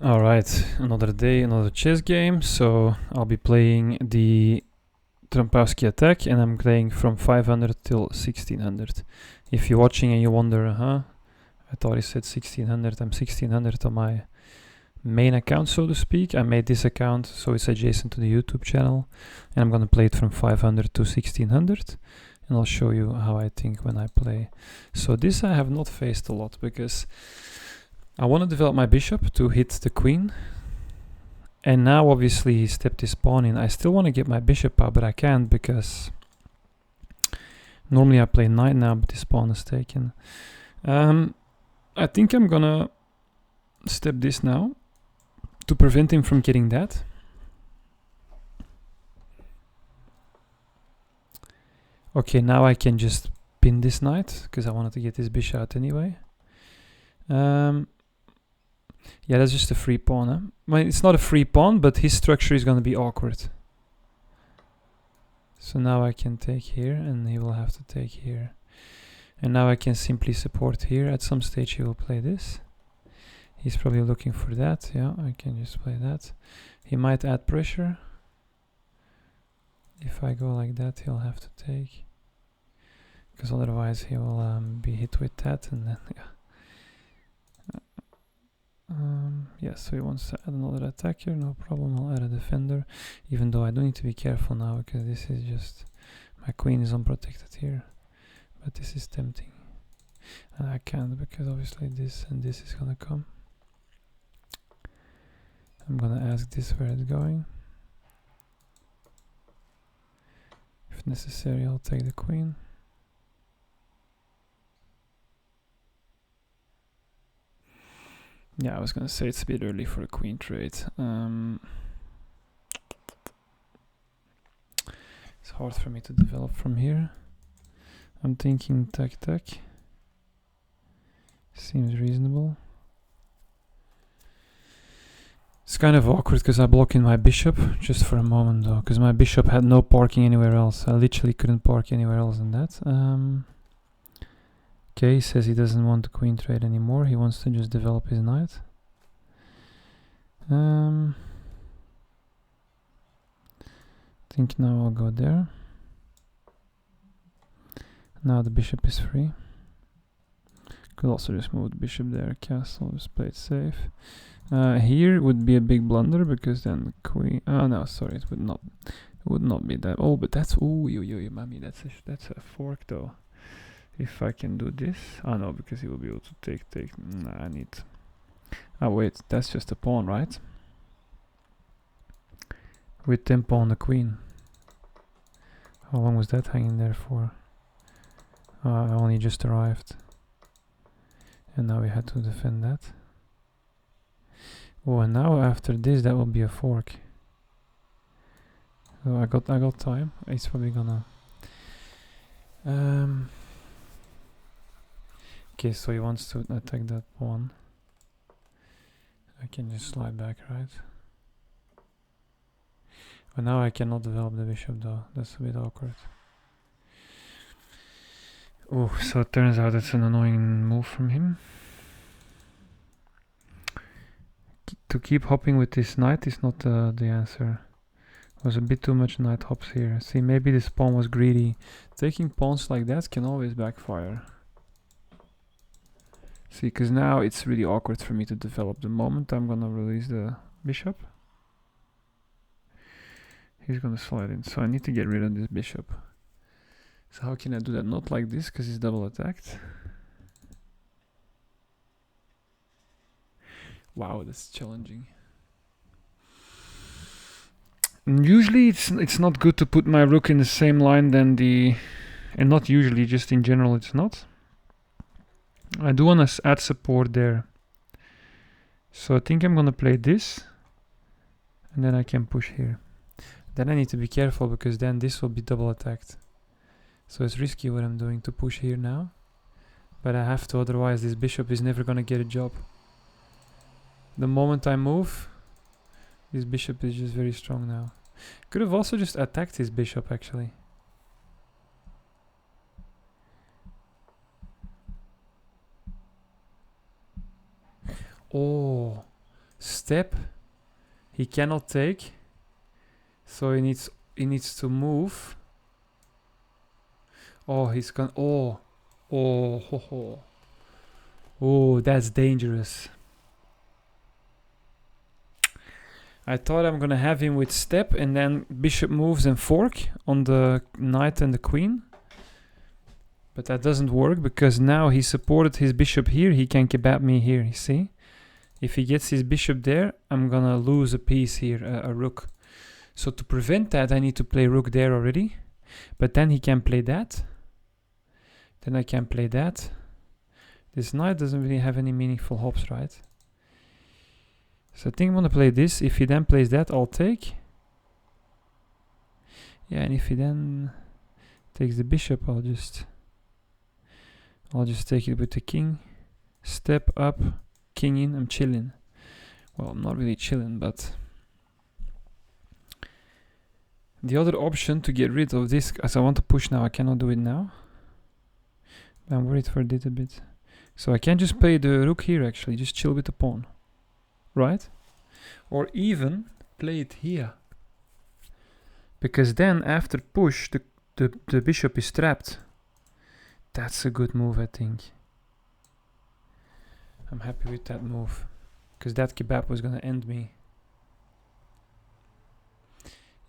Alright, another day, another chess game. So I'll be playing the Trampowski attack and I'm playing from 500 till 1600. If you're watching and you wonder, I thought he said 1600, I'm 1600 on my main account, so to speak. I made this account so it's adjacent to the YouTube channel and I'm gonna play it from 500 to 1600 and I'll show you how I think when I play. So this I have not faced a lot because I want to develop my bishop to hit the queen. And now obviously he stepped his pawn in. I still want to get my bishop out, but I can't because normally I play knight now, but his pawn is taken. I think I'm gonna step this now to prevent him from getting that. Okay, now I can just pin this knight because I wanted to get this bishop out anyway. Yeah, that's just a free pawn. Huh? Well, it's not a free pawn, but his structure is going to be awkward. So now I can take here, and he will have to take here. And now I can simply support here. At some stage he will play this. He's probably looking for that. Yeah, I can just play that. He might add pressure. If I go like that, he'll have to take. Because otherwise he will be hit with that, and then, yeah. Yeah, so he wants to add another attacker, no problem, I'll add a defender, even though I do need to be careful now, because this is just, my queen is unprotected here, but this is tempting, and I can't, because obviously this and this is gonna come. I'm gonna ask this where it's going. If necessary, I'll take the queen. Yeah, I was gonna say it's a bit early for a queen trade. It's hard for me to develop from here. I'm thinking tak. Seems reasonable. It's kind of awkward because I block in my bishop just for a moment though, because my bishop had no parking anywhere else. I literally couldn't park anywhere else than that. Okay, he says he doesn't want the queen trade anymore. He wants to just develop his knight. I think now I'll go there. Now the bishop is free. Could also just move the bishop there, castle, just play it safe. Here would be a big blunder because then the queen. Oh no, sorry, it would not. It would not be that. Oh, but that's mommy, that's a fork though. If I can do this, no, because he will be able to take. Nah, I need. Oh wait, that's just a pawn, right? With tempo on the queen. How long was that hanging there for? I only just arrived. And now we had to defend that. Oh, and now after this, that will be a fork. So I got time. He's probably gonna. Okay, so he wants to attack that pawn. I can just slide back, right? But now I cannot develop the bishop though. That's a bit awkward. Oh, so it turns out it's an annoying move from him. To keep hopping with this knight is not the answer. Was a bit too much knight hops here. See, maybe this pawn was greedy. Taking pawns like that can always backfire. See, because now it's really awkward for me to develop. The moment I'm gonna release the bishop, he's gonna slide in. So I need to get rid of this bishop. So how can I do that? Not like this, because he's double attacked. Wow, that's challenging. Usually it's not good to put my rook in the same line than the... And not usually, just in general it's not. I do want to add support there. So I think I'm gonna play this. And then I can push here. Then I need to be careful because then this will be double attacked. So it's risky what I'm doing to push here now. But I have to, otherwise this bishop is never gonna get a job. The moment I move, this bishop is just very strong now. Could have also just attacked his bishop actually. Oh, Step. He cannot take. So he needs to move. Oh, he's gonna. Oh, ho, ho. Oh, that's dangerous. I thought I'm gonna have him with step and then bishop moves and fork on the knight and the queen. But that doesn't work because now he supported his bishop here. He can kebab me here, you see? If he gets his bishop there, I'm gonna lose a piece here, a rook. So to prevent that, I need to play rook there already. But then he can play that. Then I can play that. This knight doesn't really have any meaningful hops, right? So I think I'm gonna play this. If he then plays that, I'll take. Yeah, and if he then takes the bishop, I'll just take it with the king. Step up, king in, I'm chilling. Well, I'm not really chilling, but the other option to get rid of this, as I want to push now, I cannot do it now. I'm worried for it a bit. So I can just play the rook here actually, just chill with the pawn. Right? Or even play it here. Because then after push, the bishop is trapped. That's a good move, I think. I'm happy with that move. Because that kebab was gonna end me.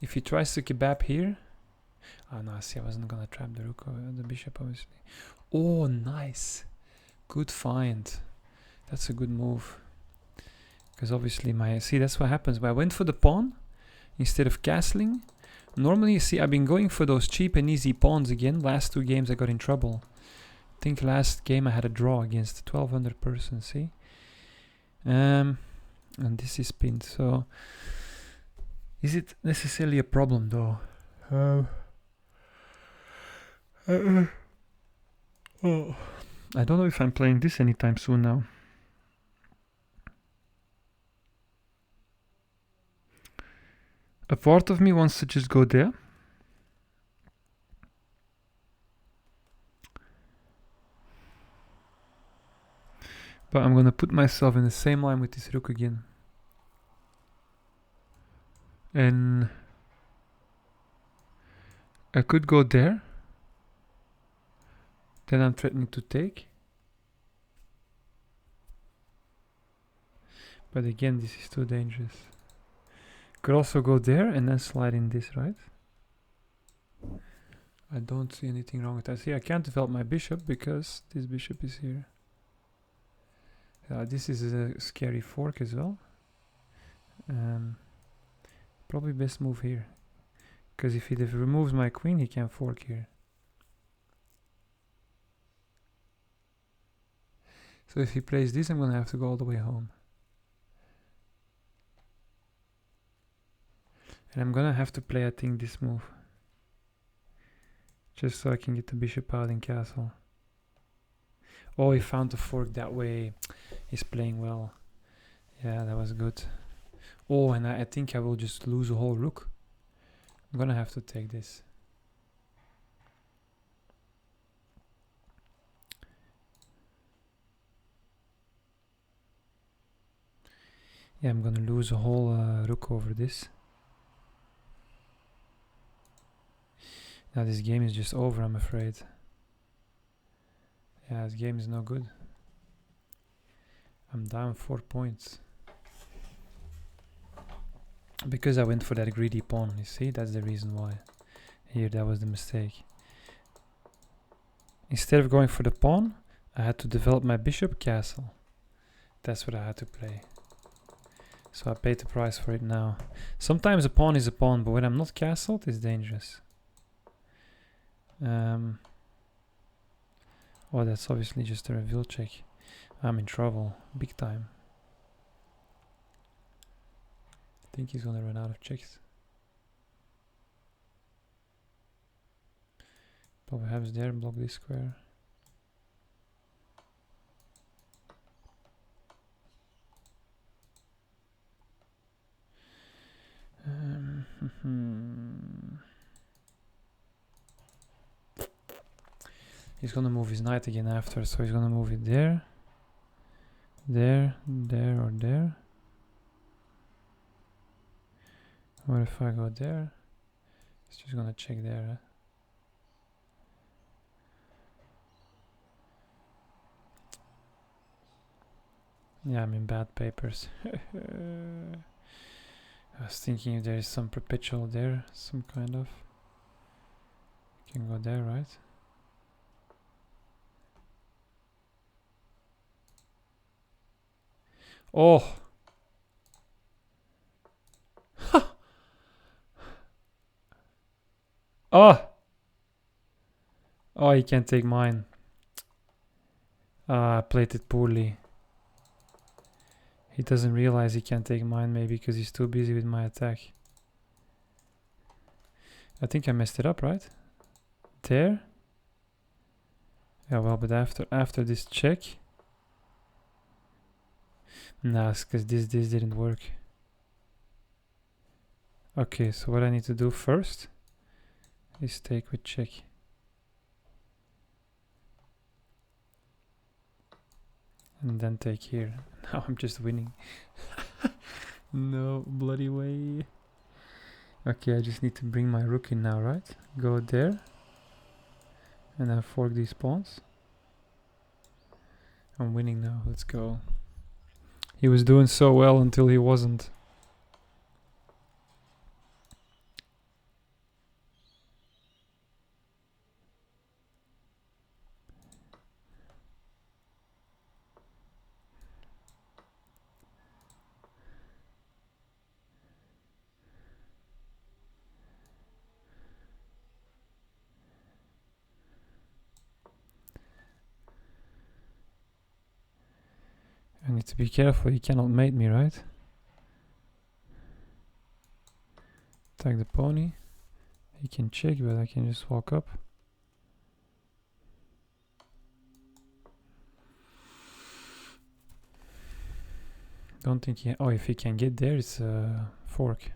If he tries to kebab here... Oh no, see, I wasn't gonna trap the rook or the bishop, obviously. Oh, nice. Good find. That's a good move. Because obviously see, that's what happens. When I went for the pawn instead of castling. Normally, you see, I've been going for those cheap and easy pawns again. Last 2 games I got in trouble. I think last game I had a draw against 1200 person, see? And this is pinned, so... Is it necessarily a problem though? I don't know if I'm playing this anytime soon now. A part of me wants to just go there. But I'm gonna put myself in the same line with this rook again. And I could go there. Then I'm threatening to take. But again, this is too dangerous. Could also go there and then slide in this, right? I don't see anything wrong with that. See, I can't develop my bishop because this bishop is here. This is a scary fork as well. Probably best move here. Because if he removes my queen, he can fork here. So if he plays this, I'm going to have to go all the way home. And I'm going to have to play, I think, this move. Just so I can get the bishop out in castle. Oh, he found the fork that way. He's playing well. Yeah, that was good. Oh, and I think I will just lose a whole rook. I'm gonna have to take this. Yeah, I'm gonna lose a whole rook over this. Now this game is just over, I'm afraid. Yeah, this game is no good. I'm down 4 points. Because I went for that greedy pawn, you see? That's the reason why. Here, that was the mistake. Instead of going for the pawn, I had to develop my bishop castle. That's what I had to play. So I paid the price for it now. Sometimes a pawn is a pawn, but when I'm not castled, it's dangerous. Oh, that's obviously just a reveal check. I'm in trouble, big time. I think he's gonna run out of checks. Probably perhaps there, block this square. He's gonna move his knight again after, so he's gonna move it there, there, there, or there. What if I go there? It's just gonna check there. Huh? Yeah, I'm in bad papers. I was thinking if there is some perpetual there, some kind of. Can go there, right? Oh! Oh! Oh, he can't take mine. I played it poorly. He doesn't realize he can't take mine, maybe because he's too busy with my attack. I think I messed it up, right? There? Yeah, well, but after this check... Nah, it's because this didn't work. Okay, so what I need to do first is take with check. And then take here. Now I'm just winning. No bloody way. Okay, I just need to bring my rook in now, right? Go there. And then fork these pawns. I'm winning now, let's go. He was doing so well until he wasn't. I need to be careful, he cannot mate me, right? Attack the pony. He can check, but I can just walk up. Don't think he... Oh, if he can get there, it's a fork.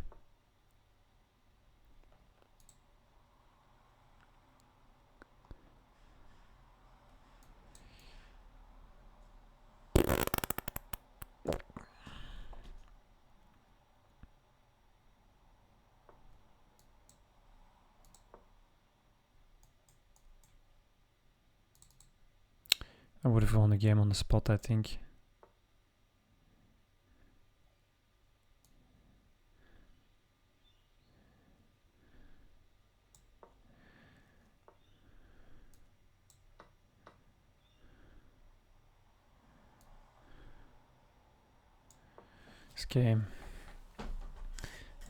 I would have won the game on the spot, I think. This game.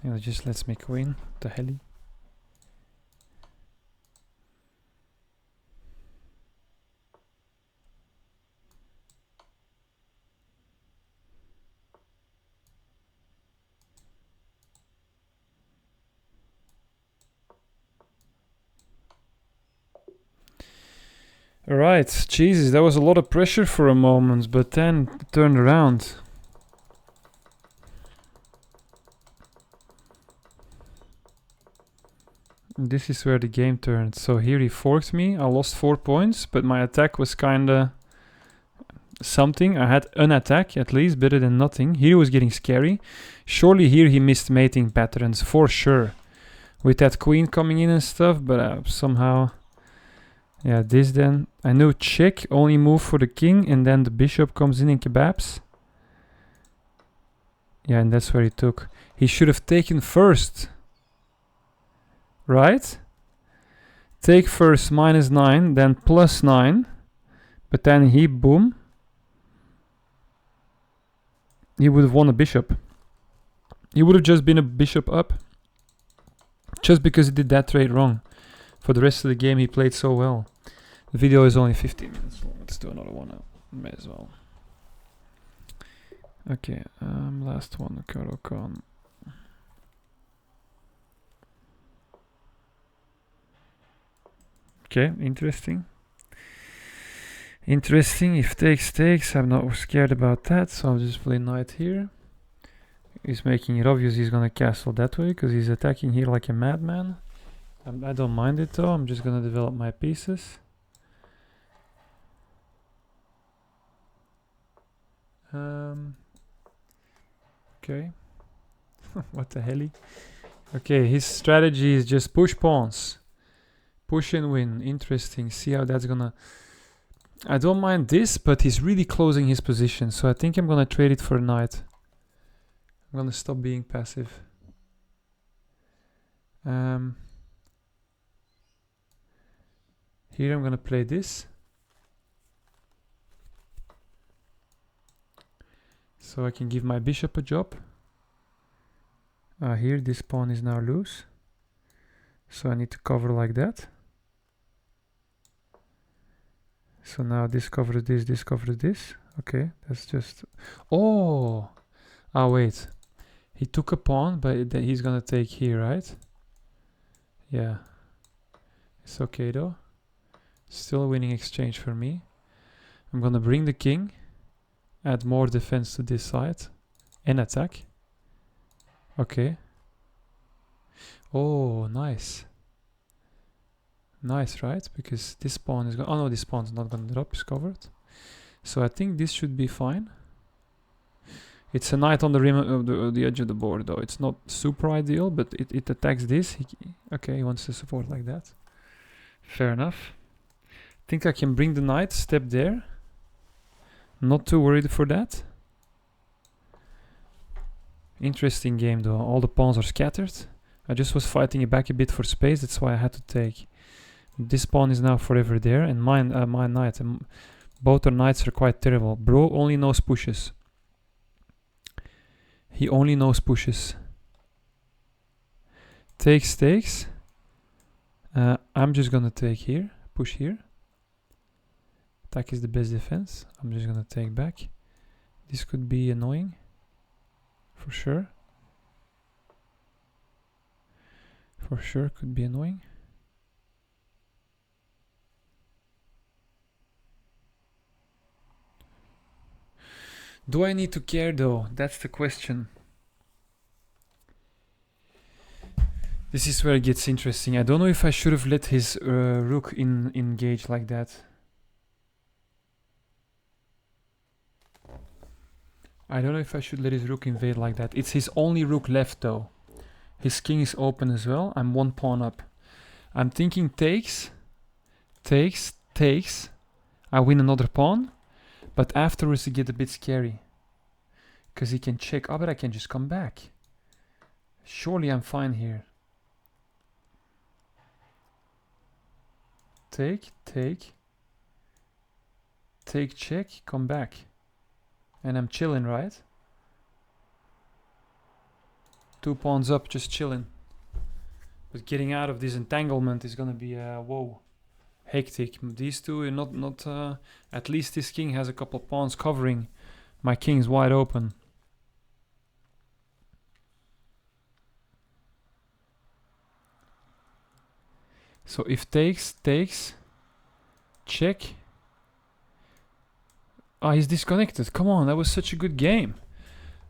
It just lets me queen. The heli. Alright, Jesus, that was a lot of pressure for a moment, but then it turned around. This is where the game turned. So here he forked me, I lost 4 points, but my attack was kinda something. I had an attack, at least, better than nothing. Here was getting scary. Surely here he missed mating patterns, for sure. With that queen coming in and stuff, but somehow... Yeah, this then. I know check, only move for the king, and then the bishop comes in kebabs. Yeah, and that's where he took. He should have taken first. Right? Take first -9, then +9. But then he, boom. He would have won a bishop. He would have just been a bishop up. Just because he did that trade wrong. For the rest of the game, he played so well. The video is only 15 minutes long. Let's do another one now. May as well. Okay, last one, Karo Khan. Okay, interesting. Interesting. If takes, I'm not scared about that, so I'll just play knight here. He's making it obvious he's gonna castle that way, because he's attacking here like a madman. I don't mind it though, I'm just gonna develop my pieces. Okay. What the hell? Okay, his strategy is just push pawns. Push and win. Interesting. See how that's gonna... I don't mind this, but he's really closing his position. So I think I'm gonna trade it for a knight. I'm gonna stop being passive. Here I'm gonna play this. So I can give my bishop a job. Here this pawn is now loose. So I need to cover like that. So now this covers this covers this. Okay, that's just... Oh! Ah, wait. He took a pawn, but he's gonna take here, right? Yeah. It's okay though. Still a winning exchange for me. I'm gonna bring the king. Add more defense to this side. And attack. Okay. Oh, nice. Nice, right? Because this pawn is gonna... Oh no, this pawn's not gonna drop. It's covered. So I think this should be fine. It's a knight on the rim of the edge of the board though. It's not super ideal, but it attacks this. Okay, he wants to support like that. Fair enough. Think I can bring the knight, step there. Not too worried for that. Interesting game though. All the pawns are scattered. I just was fighting it back a bit for space. That's why I had to take. This pawn is now forever there, and my knight. Both our knights are quite terrible. Bro only knows pushes. He only knows pushes. Takes, takes. I'm just gonna take here. Push here. Attack is the best defense. I'm just gonna take back. This could be annoying. For sure. For sure could be annoying. Do I need to care though? That's the question. This is where it gets interesting. I don't know if I should have let his rook engage like that. I don't know if I should let his rook invade like that. It's his only rook left though. His king is open as well. I'm one pawn up. I'm thinking takes, takes, takes. I win another pawn. But afterwards it gets a bit scary. Because he can check. Oh, but I can just come back. Surely I'm fine here. Take, take. Take, check, come back. And I'm chilling, right? 2 pawns up, just chilling. But getting out of this entanglement is gonna be, whoa. Hectic. These two are not at least this king has a couple pawns covering. My king's wide open. So if takes, takes, check. Ah, he's disconnected. Come on, that was such a good game.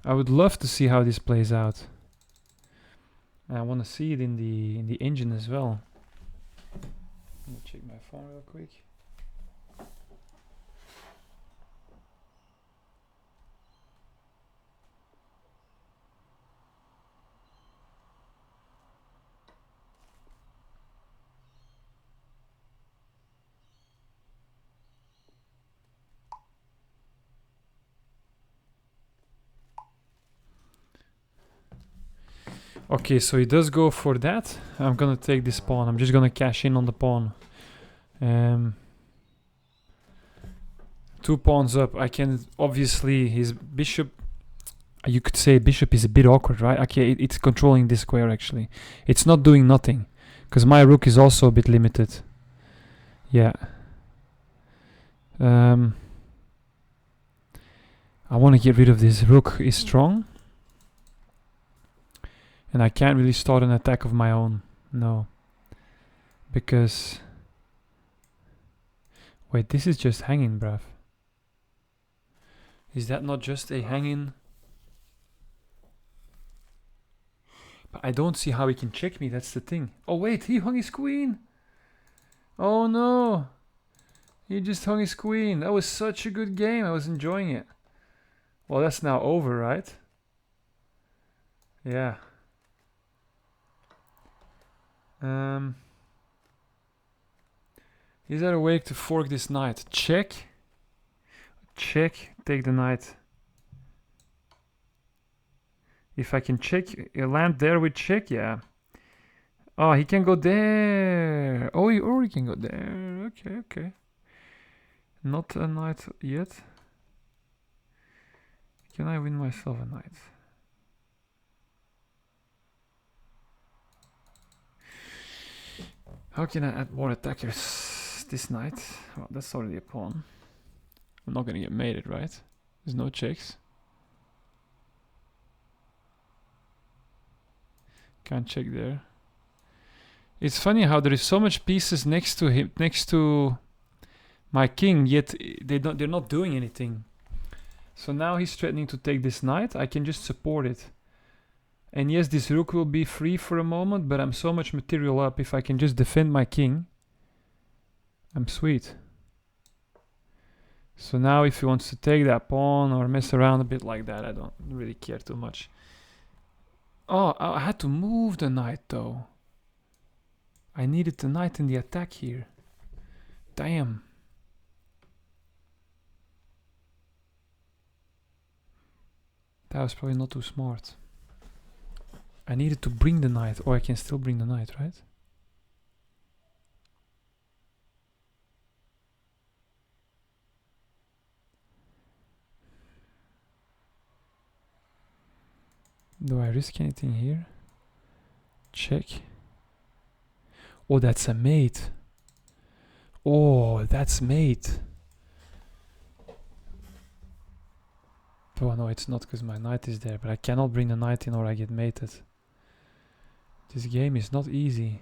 I would love to see how this plays out. And I want to see it in the engine as well. Let me check my phone real quick. Okay, so he does go for that. I'm gonna take this pawn. I'm just gonna cash in on the pawn. 2 pawns up. I can obviously his bishop. You could say bishop is a bit awkward, right? Okay, it's controlling this square actually. It's not doing nothing, because my rook is also a bit limited. Yeah. I want to get rid of this. Rook is strong. And I can't really start an attack of my own. No. Because... Wait, this is just hanging, bruv. Is that not just a hanging? But I don't see how he can check me, that's the thing. Oh wait, he hung his queen! Oh no! He just hung his queen. That was such a good game, I was enjoying it. Well, that's now over, right? Yeah. Is there a way to fork this knight? Check. Check. Take the knight. If I can check, land there with check, yeah. Oh, he can go there. Oh, he can go there. Okay, okay. Not a knight yet. Can I win myself a knight? How can I add more attackers this knight? Well, that's already a pawn. I'm not gonna get mated, right? There's no checks. Can't check there. It's funny how there is so much pieces next to him, next to my king, yet they're not doing anything. So now he's threatening to take this knight. I can just support it. And yes, this rook will be free for a moment, but I'm so much material up. If I can just defend my king, I'm sweet. So now if he wants to take that pawn or mess around a bit like that, I don't really care too much. Oh, I had to move the knight though. I needed the knight in the attack here. Damn. That was probably not too smart. I needed to bring the knight. Oh, I can still bring the knight, right? Do I risk anything here? Check. Oh, that's a mate. Oh, that's mate. Oh no, it's not because my knight is there, but I cannot bring the knight in or I get mated. This game is not easy.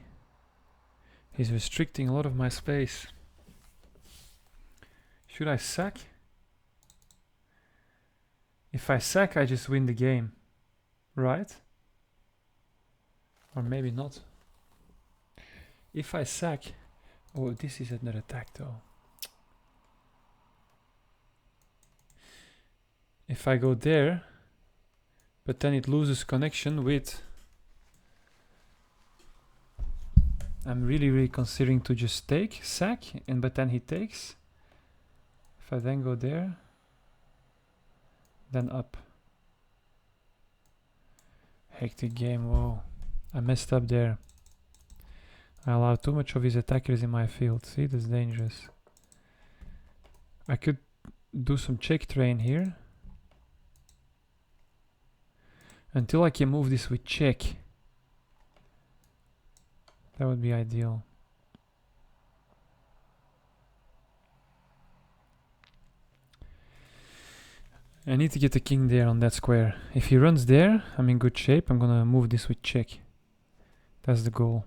He's restricting a lot of my space. Should I sack? If I sack, I just win the game. Right? Or maybe not. If I sack... Oh, this is another attack though. If I go there, but then it loses connection with... I'm really considering to just take, sack, but then he takes. If I then go there, then up. Hectic game, whoa. I messed up there. I allowed too much of his attackers in my field. See, that's dangerous. I could do some check train here. Until I can move this with check. That would be ideal. I need to get the king there on that square. If he runs there, I'm in good shape. I'm gonna move this with check. That's the goal.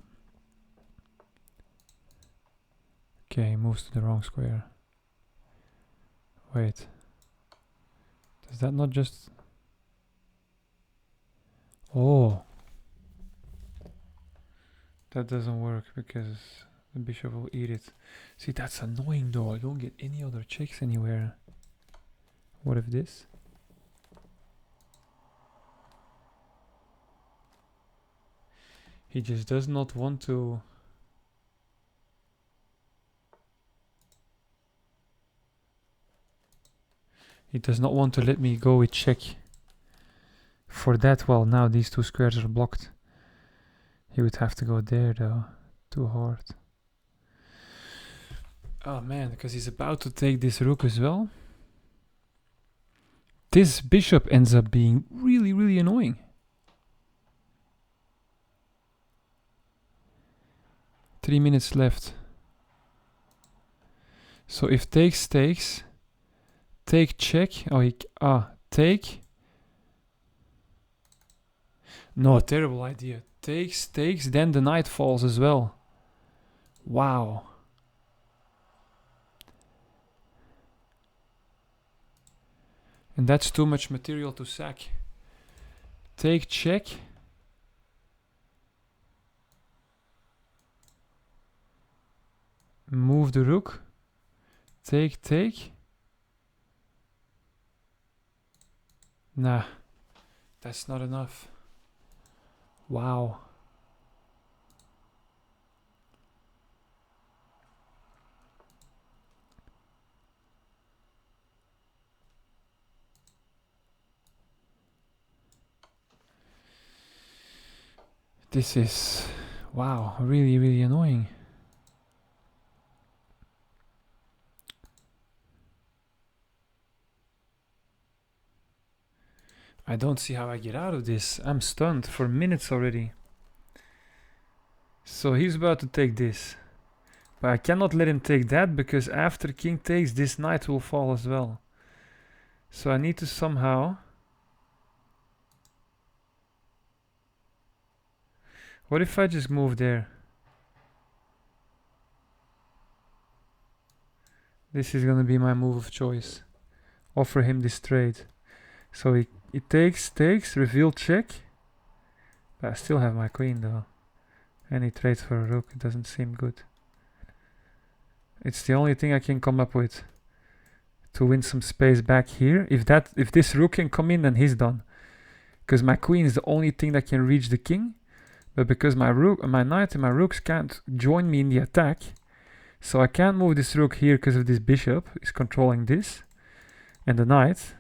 Okay, he moves to the wrong square. Wait. Does that not just... Oh. That doesn't work because the bishop will eat it. See, that's annoying though. I don't get any other checks anywhere. What if this? He just does not want to... He does not want to let me go with check. For that, well, now these two squares are blocked. He would have to go there though. Too hard. Oh man, because he's about to take this rook as well. This bishop ends up being really annoying. Three minutes left. So if takes, take check. Oh, take. No, terrible idea. Takes, then the knight falls as well. Wow. And that's too much material to sack. Take, check. Move the rook. Take. Nah, that's not enough. Wow. This is, wow, really, really annoying. I don't see how I get out of this. I'm stunned for minutes already. So he's about to take this. But I cannot let him take that, because after king takes, this knight will fall as well. So I need to somehow... What if I just move there? This is gonna be my move of choice. Offer him this trade. So he takes, reveal check. But I still have my queen though. And he trades for a rook. It doesn't seem good. It's the only thing I can come up with to win some space back here. If this rook can come in, then he's done. Because my queen is the only thing that can reach the king. But because my knight and my rooks can't join me in the attack, so I can't move this rook here because of this bishop is controlling this and the knight.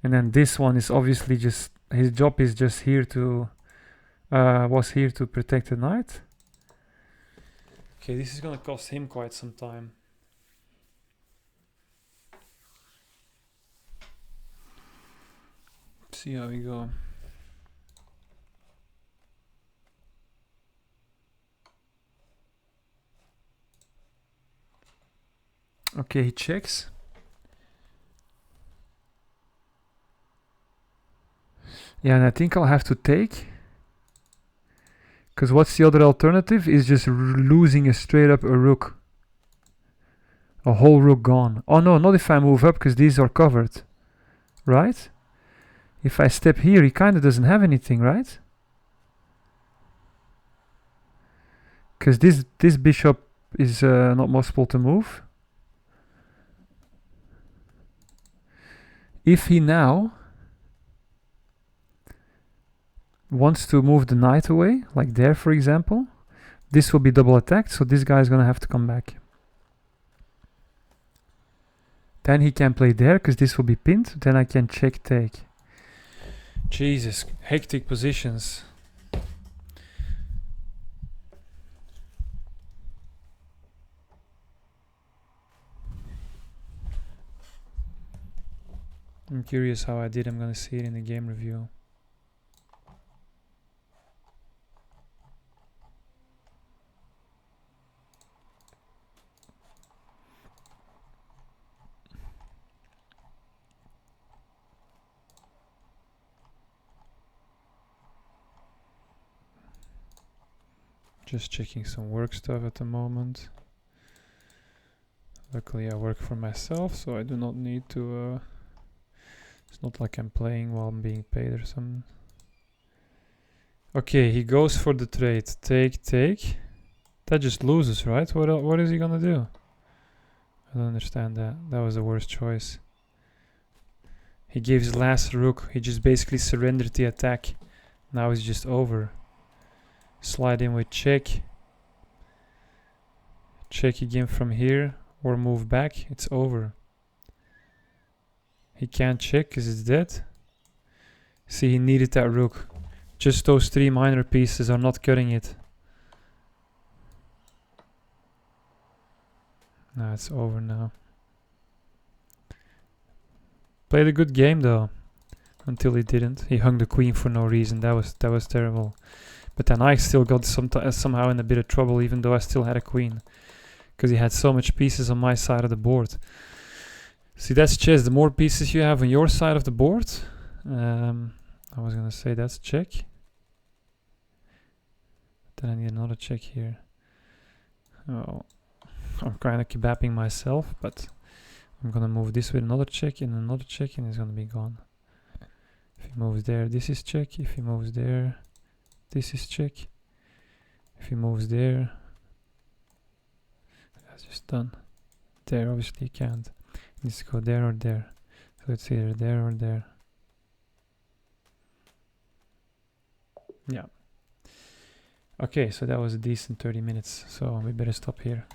And then this one is obviously just, his job is just here to was here to protect the knight. Okay, this is gonna cost him quite some time. See how we go. Okay, he checks. Yeah, and I think I'll have to take. Because what's the other alternative? Is just losing a straight up a rook. A whole rook gone. Oh no, not if I move up, because these are covered. Right? If I step here, he kind of doesn't have anything, right? Because this bishop is not possible to move. If he now wants to move the knight away, like there for example, this will be double attacked, so this guy is gonna have to come back. Then he can play there, because this will be pinned, then I can check take. Jesus, hectic positions. I'm curious how I did. I'm gonna see it in the game review. Just checking some work stuff at the moment. Luckily I work for myself, so I do not need to it's not like I'm playing while I'm being paid or something. Okay, he goes for the trade. Take. That just loses, right? What is he gonna do? I don't understand that. That was the worst choice. He gave his last rook. He just basically surrendered the attack. Now it's just over. Slide in with check. Check again from here. Or move back. It's over. He can't check because it's dead. See, he needed that rook. Just those three minor pieces are not cutting it. Nah, it's over now. Played a good game though. Until he didn't. He hung the queen for no reason. That was terrible. But then I still got somehow in a bit of trouble, even though I still had a queen. Because he had so much pieces on my side of the board. See, that's chess. The more pieces you have on your side of the board, I was gonna say that's check. Then I need another check here. Oh, I'm kind of kebapping myself, but I'm gonna move this with another check and another check, and it's gonna be gone. If he moves there, this is check. If he moves there, this is check. If he moves there, that's just done. There, obviously, you can't. It needs to go there or there. So it's either there or there. Yeah. Okay, so that was a decent 30 minutes. So we better stop here.